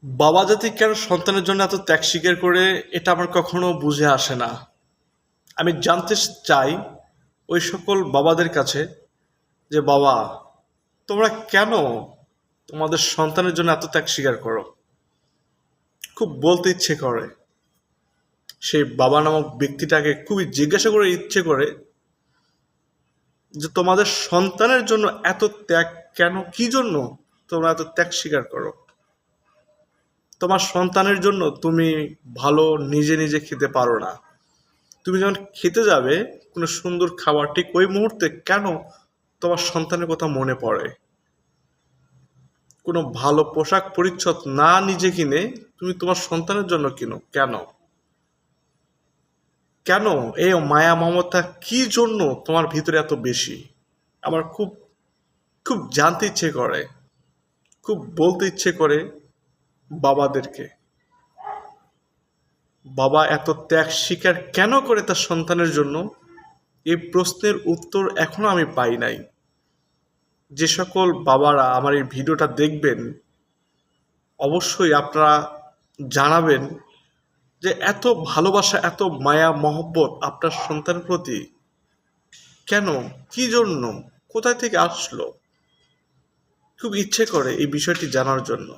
বাবা জাতি কেন সন্তানের জন্য এত ত্যাগ স্বীকার করে, এটা আমার কখনো বুঝে আসে না। আমি জানতে চাই ওই সকল বাবাদের কাছে যে বাবা, তোমরা কেন তোমাদের সন্তানের জন্য এত ত্যাগ স্বীকার করো। খুব বলতে ইচ্ছে করে, সেই বাবা নামক ব্যক্তিটাকে খুবই জিজ্ঞাসা করে ইচ্ছে করে যে তোমাদের সন্তানের জন্য এত ত্যাগ কেন, কি জন্য তোমরা এত ত্যাগ স্বীকার করো। তোমার সন্তানের জন্য তুমি ভালো নিজে নিজে খেতে পারো না। তুমি যখন খেতে যাবে কোনো সুন্দর খাবার, ঠিক ওই মুহূর্তে কেন তোমার সন্তানের কথা মনে পড়ে। কোনো ভালো পোশাক পরিচ্ছদ না নিজে কিনে তুমি তোমার সন্তানের জন্য কিনো কেন। কেন এই মায়া মমতা কি জন্য তোমার ভিতরে এত বেশি। আমার খুব খুব জানতে ইচ্ছে করে, খুব বলতে ইচ্ছে করে বাবাদেরকে, বাবা এত ত্যাগ স্বীকার কেন করে তার সন্তানের জন্য। এই প্রশ্নের উত্তর এখনো আমি পাই নাই। যে সকল বাবারা আমার এই ভিডিওটা দেখবেন, অবশ্যই আপনারা জানাবেন যে এত ভালোবাসা, এত মায়া মহব্বত আপনার সন্তানের প্রতি কেন, কি জন্য, কোথায় থেকে আসলো। খুব ইচ্ছে করে এই বিষয়টি জানার জন্য।